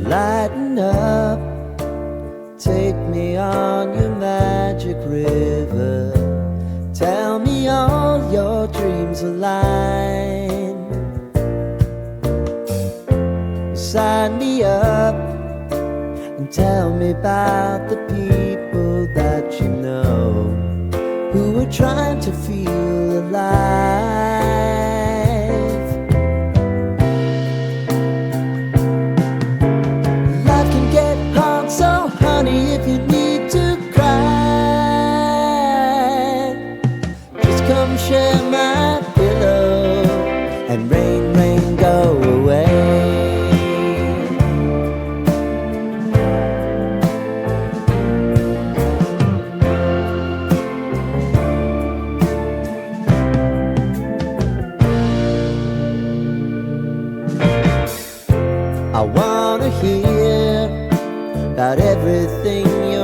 Lighten up, take me on your magic river. Tell me all your dreams align. Sign me up and tell me about the people that you know who are trying to feel alive. Life can get hard, so honey, if you need to cry, just come share my pillow and rain, rain, go away. I wanna hear about everything you